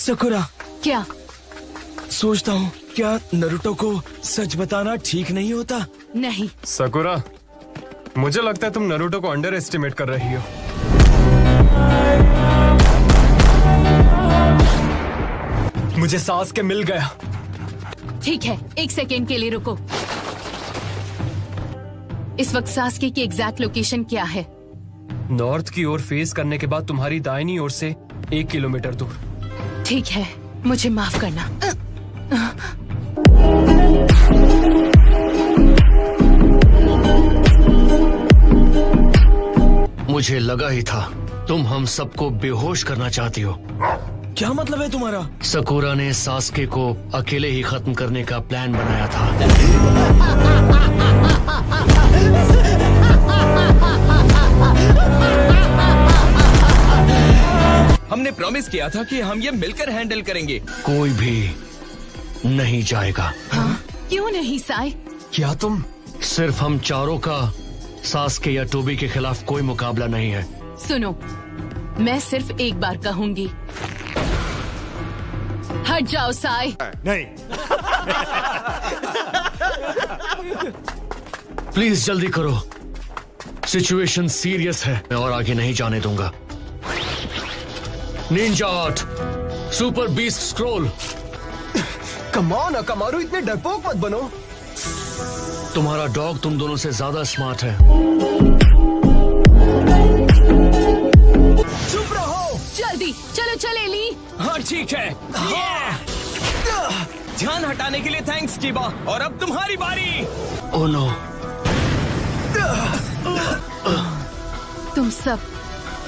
Sakura, क्या? सोचता हूँ क्या नरुटो को सच बताना ठीक नहीं होता? नहीं। सकुरा, मुझे लगता है तुम नरुटो को अंडर एस्टिमेट कर रही हो। मुझे सासके मिल गया। ठीक है, 1 सेकेंड के लिए रुको। इस वक्त सास्के की एग्जैक्ट लोकेशन क्या है? नॉर्थ की ओर फेस करने के बाद तुम्हारी दाहिनी ओर से 1 किलोमीटर दूर। ठीक है, मुझे माफ करना। मुझे लगा ही था तुम हम सबको बेहोश करना चाहती हो। क्या मतलब है तुम्हारा? सकुरा ने सास्के को अकेले ही खत्म करने का प्लान बनाया था। हमने प्रॉमिस किया था कि हम ये मिलकर हैंडल करेंगे। कोई भी नहीं जाएगा। हाँ? क्यों नहीं साई? क्या तुम? सिर्फ हम चारों का सास्के या टोबी के खिलाफ कोई मुकाबला नहीं है। सुनो, मैं सिर्फ एक बार कहूंगी, हट जाओ साई। नहीं। प्लीज जल्दी करो, सिचुएशन सीरियस है। मैं और आगे नहीं जाने दूंगा। Ninja art, super beast scroll. Come on Akamaru, इतने डरपोक मत बनो। तुम्हारा डॉग तुम दोनों से ज्यादा स्मार्ट है। चुप रहो। जल्दी चलो, चले ली। हाँ ठीक है। ध्यान हटाने के लिए थैंक्स कीबा। और अब तुम्हारी बारी। Oh no. तुम सब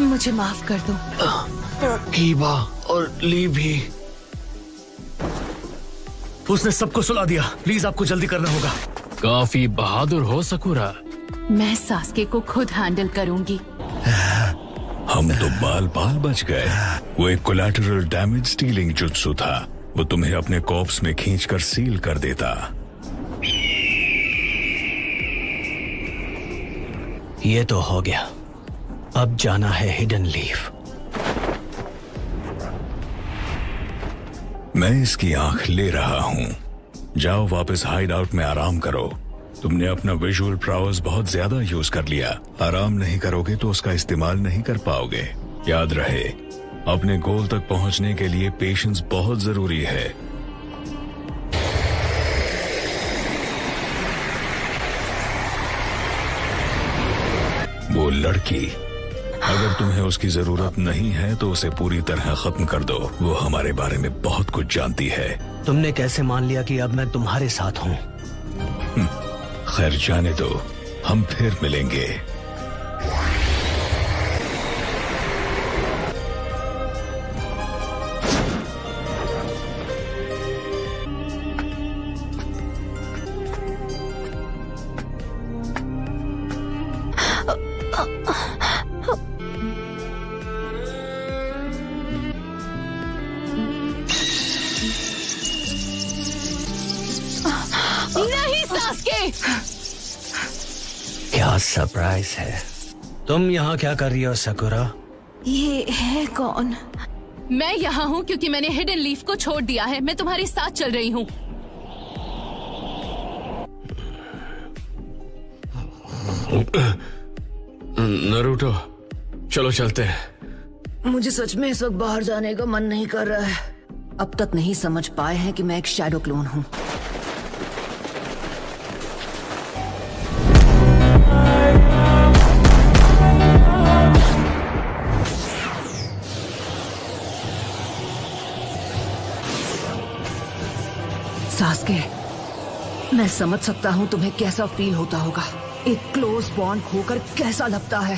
मुझे माफ कर दो। कीबा और ली भी। उसने सबको सुला दिया। प्लीज आपको जल्दी करना होगा। काफी बहादुर हो सकुरा। मैं सास्के को खुद हैंडल करूंगी। हम तो बाल बाल बच गए। वो एक कोलैटरल डैमेज स्टीलिंग जुत्सु था। वो तुम्हें अपने कॉर्प्स में खींचकर सील कर देता। ये तो हो गया। अब जाना है हिडन लीफ। मैं इसकी आंख ले रहा हूँ। जाओ वापस हाइड आउट में आराम करो। तुमने अपना विजुअल प्राउस बहुत ज्यादा यूज कर लिया। आराम नहीं करोगे तो उसका इस्तेमाल नहीं कर पाओगे। याद रहे, अपने गोल तक पहुंचने के लिए पेशेंस बहुत जरूरी है। वो लड़की, अगर तुम्हें उसकी जरूरत नहीं है तो उसे पूरी तरह खत्म कर दो। वो हमारे बारे में बहुत कुछ जानती है। तुमने कैसे मान लिया कि अब मैं तुम्हारे साथ हूँ? खैर जाने दो, हम फिर मिलेंगे। नहीं सास्के! क्या सरप्राइज है। तुम यहाँ क्या कर रही हो सकुरा? ये है कौन? मैं यहाँ हूँ क्योंकि मैंने हिडन लीफ को छोड़ दिया है। मैं तुम्हारे साथ चल रही हूँ। नरूटो, चलो चलते हैं। मुझे सच में इस वक्त बाहर जाने का मन नहीं कर रहा है। अब तक नहीं समझ पाए हैं कि मैं एक शैडो क्लोन हूँ। सास्के, मैं समझ सकता हूँ तुम्हें कैसा फील होता होगा। एक क्लोज बॉन्ड खोकर कैसा लगता है।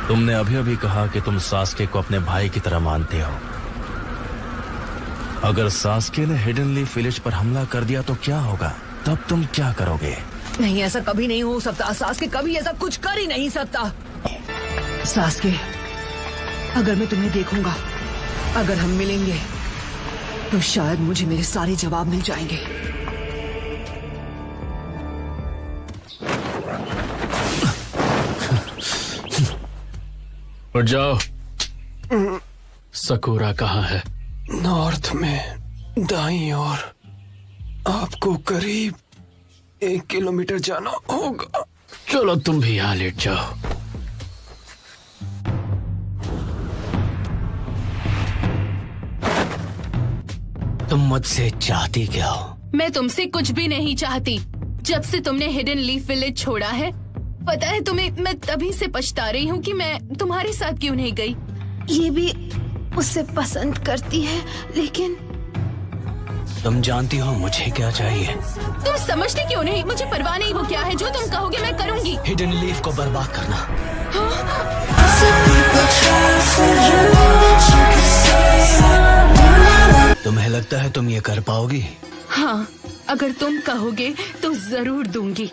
तुमने अभी अभी कहा कि तुम सास्के को अपने भाई की तरह मानते हो। अगर सास्के ने हिडन लीफ विलेज पर हमला कर दिया तो क्या होगा? तब तुम क्या करोगे? नहीं, ऐसा कभी नहीं हो सकता। सास्के कभी ऐसा कुछ कर ही नहीं सकता। सास्के, अगर मैं तुम्हें देखूंगा, अगर हम मिलेंगे, तो शायद मुझे मेरे सारे जवाब मिल जाएंगे। उठ जाओ। सकुरा कहाँ है? नॉर्थ में दाईं ओर आपको करीब 1 किलोमीटर जाना होगा। चलो तुम भी यहाँ लेट जाओ। तुम मुझसे चाहती क्या हो? मैं तुमसे कुछ भी नहीं चाहती। जब से तुमने हिडन लीफ विलेज छोड़ा है, पता है तुम्हें, मैं तभी से पछता रही हूँ कि मैं तुम्हारे साथ क्यों नहीं गई। ये भी उससे पसंद करती है, लेकिन तुम जानती हो मुझे क्या चाहिए? तुम समझते क्यों नहीं? मुझे परवाह नहीं वो क्या है, जो तुम कहोगे मैं करूँगी। हिडन लीफ को बर्बाद करना। तुम्हें लगता है तुम ये कर पाओगी? हाँ, अगर तुम कहोगे तो जरूर दूंगी।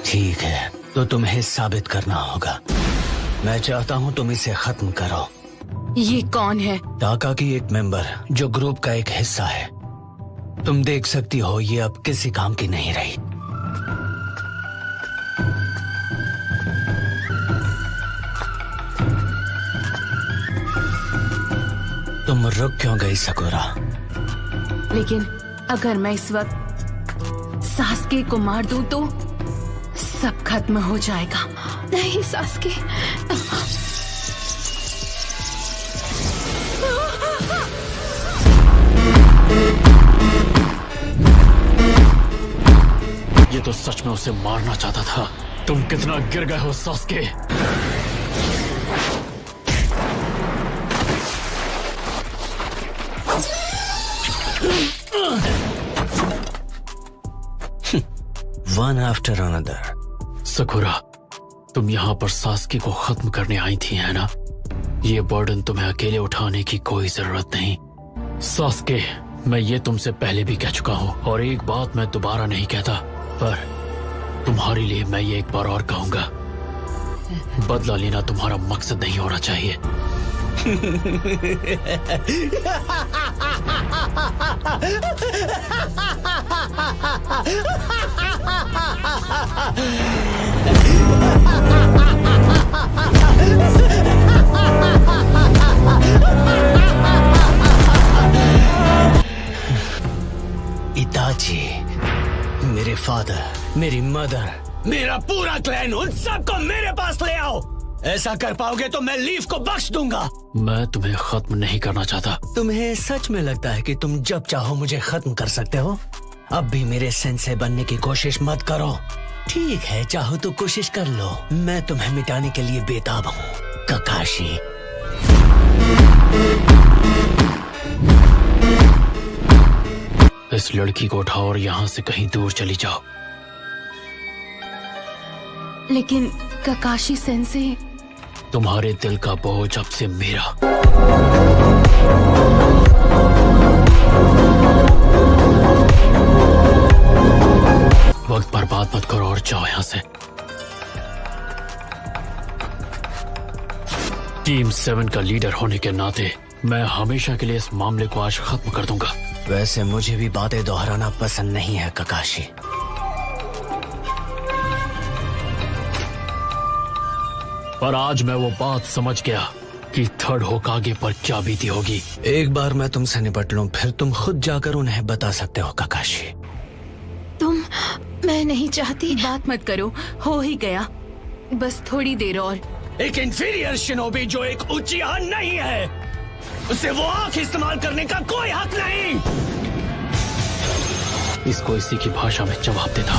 ठीक है, तो तुम्हें साबित करना होगा। मैं चाहता हूँ तुम इसे खत्म करो। ये कौन है? टाका की एक मेंबर जो ग्रुप का एक हिस्सा है। तुम देख सकती हो ये अब किसी काम की नहीं रही। तुम रुक क्यों गई सकुरा? लेकिन अगर मैं इस वक्त सास्के को मार दूं तो सब खत्म हो जाएगा। नहीं सास्के, ये तो सच में उसे मारना चाहता था। तुम कितना गिर गए हो Sasuke. One after another. Sakura, तुम यहाँ पर सास्के को खत्म करने आई थी, है ना? ये बर्डन तुम्हें अकेले उठाने की कोई जरूरत नहीं। सास्के, मैं ये तुमसे पहले भी कह चुका हूँ और एक बात मैं दोबारा नहीं कहता, पर तुम्हारे लिए मैं ये एक बार और कहूंगा। बदला लेना तुम्हारा मकसद नहीं होना चाहिए। इताची, मेरे फादर, मेरी मदर, मेरा पूरा क्लैन, उन सबको मेरे पास ले आओ। ऐसा कर पाओगे तो मैं लीफ को बख्श दूंगा। मैं तुम्हें खत्म नहीं करना चाहता। तुम्हें सच में लगता है कि तुम जब चाहो मुझे खत्म कर सकते हो? अब भी मेरे सेंसे बनने की कोशिश मत करो। ठीक है, चाहो तो कोशिश कर लो। मैं तुम्हें मिटाने के लिए बेताब हूँ, ककाशी। इस लड़की को उठाओ और यहाँ से कहीं दूर चली जाओ। लेकिन ककाशी सेंसे, तुम्हारे दिल का बोझ अब से मेरा। वक्त बर्बाद मत करो और जाओ यहाँ से। टीम 7 का लीडर होने के नाते मैं हमेशा के लिए इस मामले को आज खत्म कर दूंगा। वैसे मुझे भी बातें दोहराना पसंद नहीं है ककाशी। पर आज मैं वो बात समझ गया कि थर्ड होकागे पर क्या बीती होगी। एक बार मैं तुमसे निपट लूं, फिर तुम खुद जाकर उन्हें बता सकते हो ककाशी। मैं नहीं चाहती। बात मत करो, हो ही गया, बस थोड़ी देर और। एक इंफीरियर शिनोबी जो एक उचिया नहीं है, उसे वो आंख इस्तेमाल करने का कोई हक नहीं। इसको इसी की भाषा में जवाब देता।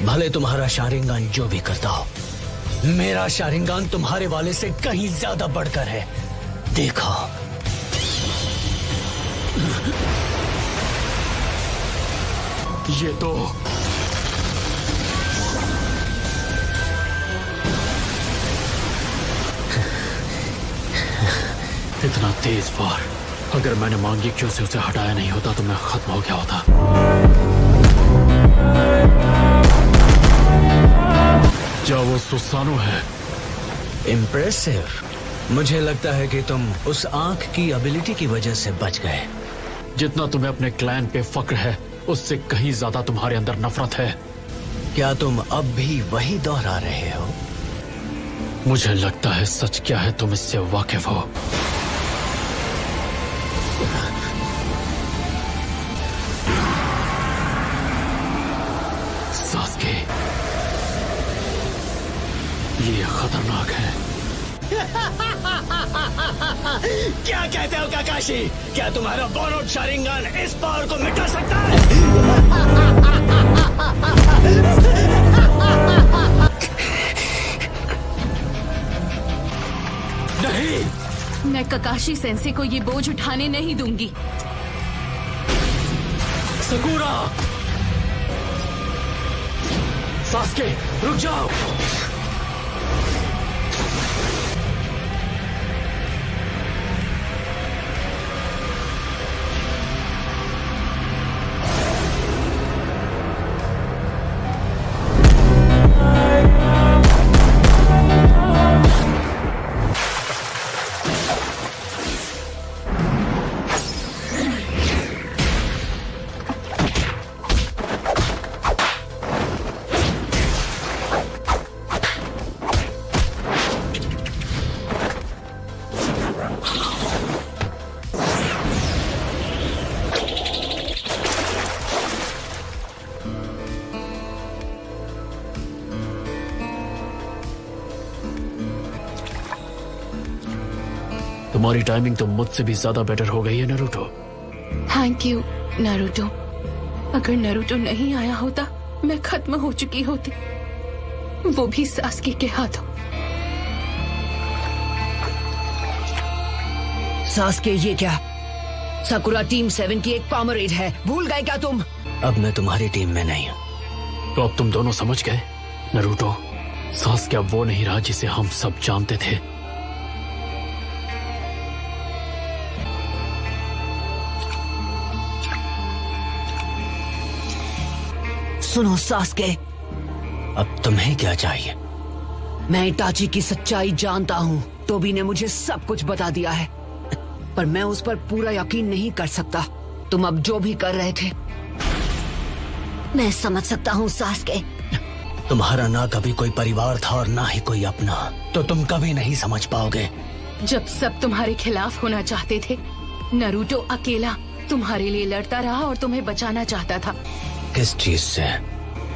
भले तुम्हारा शारिंगान जो भी करता हो, मेरा शारिंगान तुम्हारे वाले से कहीं ज्यादा बढ़कर है। देखो, ये तो इतना तेज वार, अगर मैंने मांगिक्यो से उसे हटाया नहीं होता तो मैं खत्म हो गया होता। क्या वो सुसानो है? इम्प्रेसिव। मुझे लगता है कि तुम उस आंख की एबिलिटी की वजह से बच गए। जितना तुम्हें अपने क्लैन पे फक्र है, उससे कहीं ज्यादा तुम्हारे अंदर नफरत है। क्या तुम अब भी वही दोहरा रहे हो? मुझे लगता है सच क्या है तुम इससे वाकिफ हो। सास्के, ये खतरनाक है। क्या कहते हो काकाशी? क्या तुम्हारा बोरोड शारिंगन इस पावर को मिटा सकता है? नहीं, मैं ककाशी सेंसे को ये बोझ उठाने नहीं दूंगी। सकुरा! सास्के, रुक जाओ! तुम्हारी टाइमिंग तो मुझसे भी ज्यादा बेटर हो गई है नारुतो। Thank you Naruto. अगर नारुतो नहीं आया होता मैं खत्म हो चुकी होती, वो भी सास्के के हाथों। सास्के, ये क्या? साकुरा टीम 7 की एक कॉमरेड है, भूल गए क्या तुम? अब मैं तुम्हारी टीम में नहीं हूँ। तो अब तुम दोनों समझ गए नारुतो, सास्के अब वो नहीं रहा जिसे हम सब जानते थे। सुनो सास्के, अब तुम्हें क्या चाहिए? मैं इटाची की सच्चाई जानता हूँ। टोबी ने मुझे सब कुछ बता दिया है, पर मैं उस पर पूरा यकीन नहीं कर सकता। तुम अब जो भी कर रहे थे, मैं समझ सकता हूँ सास्के। तुम्हारा ना कभी कोई परिवार था और ना ही कोई अपना, तो तुम कभी नहीं समझ पाओगे। जब सब तुम्हारे खिलाफ होना चाहते थे, नारुतो अकेला तुम्हारे लिए लड़ता रहा और तुम्हें बचाना चाहता था। किस चीज से?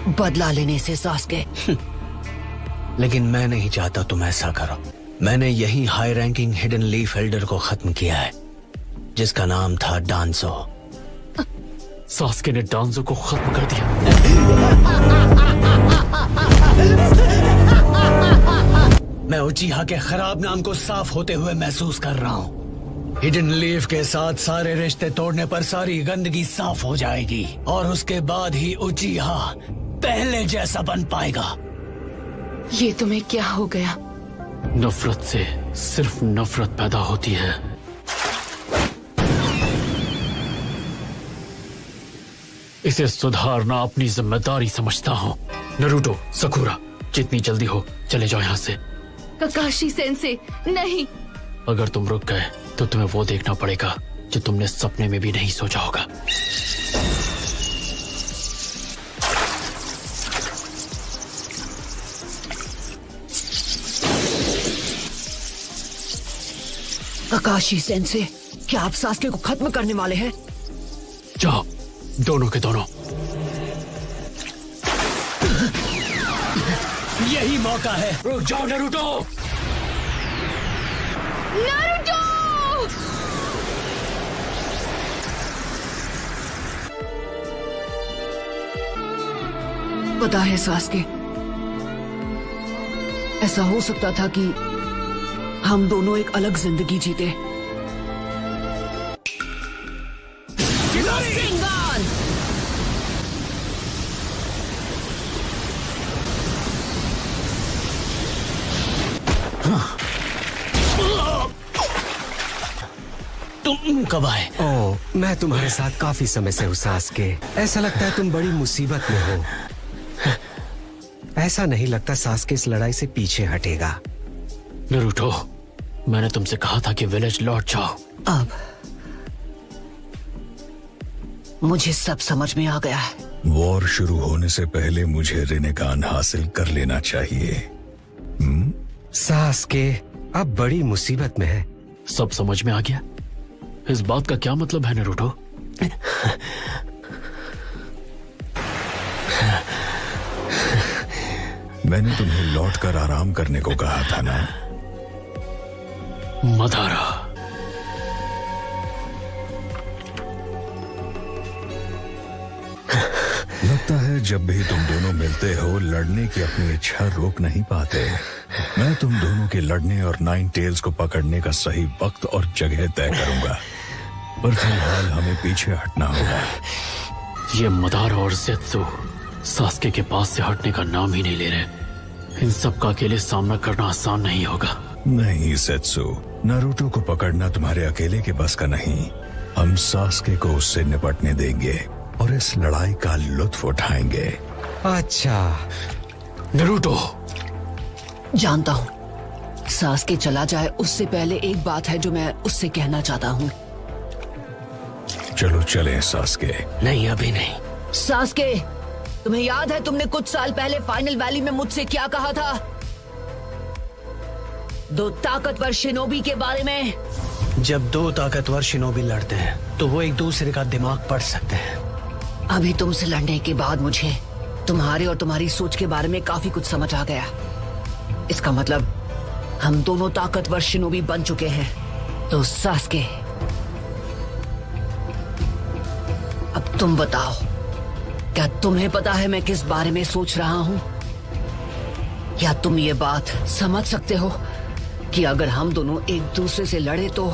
बदला लेने से सास्के। लेकिन मैं नहीं चाहता तुम ऐसा करो। मैंने यही high ranking hidden leaf Elder को खत्म किया है, जिसका नाम था डांसो। सास्के ने डांसो को खत्म कर दिया। मैं उचिहा के खराब नाम को साफ होते हुए महसूस कर रहा हूँ। हिडन लीफ के साथ सारे रिश्ते तोड़ने पर सारी गंदगी साफ हो जाएगी और उसके बाद ही उचिहा पहले जैसा बन पाएगा। ये तुम्हें क्या हो गया? नफरत से सिर्फ नफरत पैदा होती है। इसे सुधारना अपनी जिम्मेदारी समझता हूँ। नारुतो, सकुरा, जितनी जल्दी हो चले जाओ यहाँ से। ककाशी सेंसे, नहीं। अगर तुम रुक गए तो तुम्हें वो देखना पड़ेगा जो तुमने सपने में भी नहीं सोचा होगा। ककाशी सेंसे, क्या आप सास्के को खत्म करने वाले हैं? जाओ, दोनों के दोनों। यही मौका है। रुक जाओ नारुतो। नारुतो! पता है सास्के, ऐसा हो सकता था कि हम दोनों एक अलग जिंदगी जीते। तुम कब आए? ओह, मैं तुम्हारे साथ काफी समय से हूँ सास्के। ऐसा लगता है तुम बड़ी मुसीबत में हो। ऐसा नहीं लगता सास्के इस लड़ाई से पीछे हटेगा। नारुतो, मैंने तुमसे कहा था कि विलेज लौट जाओ। अब मुझे सब समझ में आ गया है। वॉर शुरू होने से पहले मुझे रिनेकान हासिल कर लेना चाहिए। सास्के अब बड़ी मुसीबत में है। सब समझ में आ गया। इस बात का क्या मतलब है नारुतो? मैंने तुम्हें लौटकर आराम करने को कहा था ना। मदारा, लगता है जब भी तुम दोनों मिलते हो लड़ने की अपनी इच्छा रोक नहीं पाते। मैं तुम दोनों के लड़ने और नाइन टेल्स को पकड़ने का सही वक्त और जगह तय करूंगा, पर फिलहाल हमें पीछे हटना होगा। ये मदारा और ज़ेत्सु सास्के के पास से हटने का नाम ही नहीं ले रहे। इन सब का अकेले सामना करना आसान नहीं होगा। नहीं ज़ेत्सु, नारुतो को पकड़ना तुम्हारे अकेले के बस का नहीं। हम सास्के को उससे निपटने देंगे और इस लड़ाई का लुत्फ उठाएंगे। अच्छा नारुतो, जानता हूँ सास्के चला जाए उससे पहले एक बात है जो मैं उससे कहना चाहता हूँ। चलो चलें सास्के। नहीं, अभी नहीं। सास्के, तुम्हें याद है तुमने कुछ साल पहले फाइनल वैली में मुझसे क्या कहा था? 2 ताकतवर शिनोबी के बारे में। जब 2 ताकतवर शिनोबी लड़ते हैं तो वो एक दूसरे का दिमाग पढ़ सकते हैं। अभी तुमसे लड़ने के बाद मुझे तुम्हारे और तुम्हारी सोच के बारे में काफी कुछ समझ आ गया। इसका मतलब हम दोनों ताकतवर शिनोबी बन चुके हैं। तो सास्के, अब तुम बताओ, क्या तुम्हें पता है मैं किस बारे में सोच रहा हूं? क्या तुम ये बात समझ सकते हो कि अगर हम दोनों एक दूसरे से लड़े तो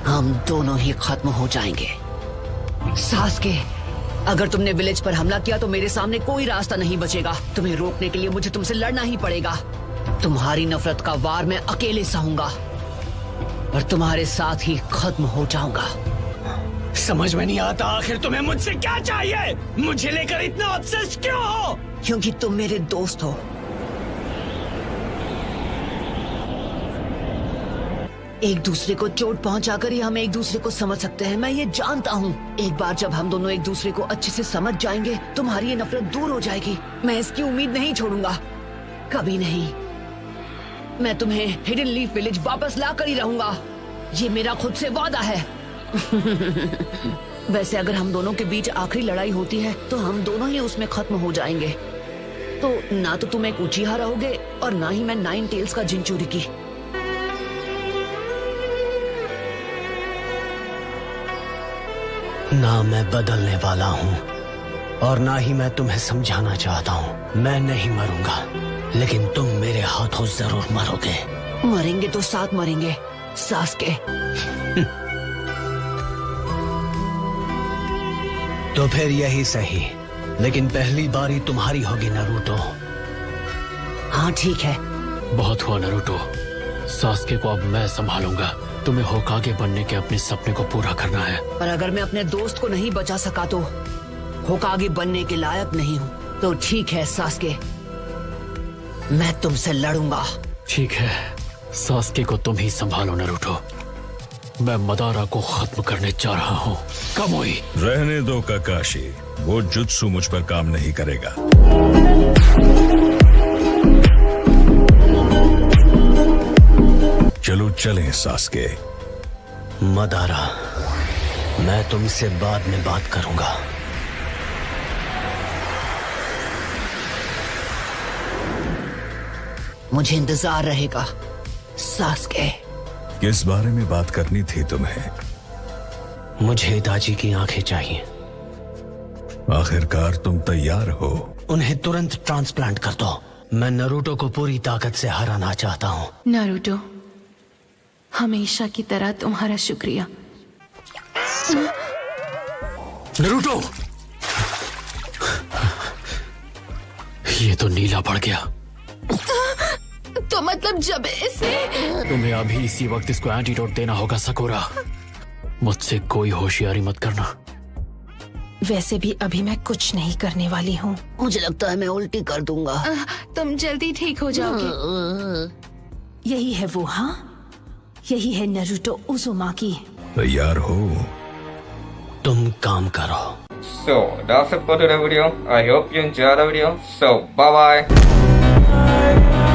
हम दोनों ही खत्म हो जाएंगे? सास्के, अगर तुमने विलेज पर हमला किया तो मेरे सामने कोई रास्ता नहीं बचेगा। तुम्हें रोकने के लिए मुझे तुमसे लड़ना ही पड़ेगा। तुम्हारी नफरत का वार मैं अकेले सहूंगा और तुम्हारे साथ ही खत्म हो जाऊंगा। समझ में नहीं आता आखिर तुम्हें मुझसे क्या चाहिए? मुझे लेकर इतना ऑब्सेस्ड क्यों हो? क्योंकि तुम मेरे दोस्त हो। एक दूसरे को चोट पहुंचाकर ही हम एक दूसरे को समझ सकते हैं, मैं ये जानता हूँ। एक बार जब हम दोनों एक दूसरे को अच्छे से समझ जाएंगे तुम्हारी ये नफरत दूर हो जाएगी। मैं इसकी उम्मीद नहीं छोड़ूंगा, कभी नहीं। मैं तुम्हें हिडन लीफ विलेज वापस ला कर ही रहूंगा, ये मेरा खुद से वादा है। वैसे अगर हम दोनों के बीच आखिरी लड़ाई होती है तो हम दोनों ही उसमें खत्म हो जाएंगे। तो ना तो तुम एक उचिहा रहोगे और ना ही मैं 9 टेल्स का जिंचुरिकी। ना मैं बदलने वाला हूँ और ना ही मैं तुम्हें समझाना चाहता हूँ। मैं नहीं मरूंगा, लेकिन तुम मेरे हाथों जरूर मरोगे। मरेंगे तो साथ मरेंगे सास्के। तो फिर यही सही, लेकिन पहली बारी तुम्हारी होगी नारुतो। हाँ ठीक है। बहुत हुआ नारुतो, सास्के को अब मैं संभालूंगा। तुम्हें होकागे बनने के अपने सपने को पूरा करना है। पर अगर मैं अपने दोस्त को नहीं बचा सका तो होकागे बनने के लायक नहीं हूँ। तो ठीक है सास्के, मैं तुमसे लड़ूंगा। ठीक है, सास्के को तुम ही संभालो नारुतो। मैं मदारा को खत्म करने जा रहा हूँ। कामोई, रहने दो काकाशी, वो जुत्सु मुझ पर काम नहीं करेगा। चलो चलें सास्के। मदारा, मैं तुमसे बाद में बात करूंगा। मुझे इंतजार रहेगा सास्के। किस बारे में बात करनी थी तुम्हें? मुझे हिताची की आंखें चाहिए। आखिरकार तुम तैयार हो? उन्हें तुरंत ट्रांसप्लांट कर दो। मैं नारुतो को पूरी ताकत से हराना चाहता हूँ। नारुतो, हमेशा की तरह तुम्हारा शुक्रिया। नारुतो, ये तो नीला पड़ गया। तो मतलब जब इसने तुम्हें अभी इसी वक्त इसको एंटीडोट देना होगा सकोरा। मुझसे कोई होशियारी मत करना। वैसे भी अभी मैं कुछ नहीं करने वाली हूँ। मुझे लगता है मैं उल्टी कर दूंगा। तुम जल्दी ठीक हो जाओगे। यही है वो, हाँ, यही है नारुतो उज़ुमाकी। तैयार हो? तुम काम करो। So that's it for today's video. I hope you enjoyed the video. So bye bye.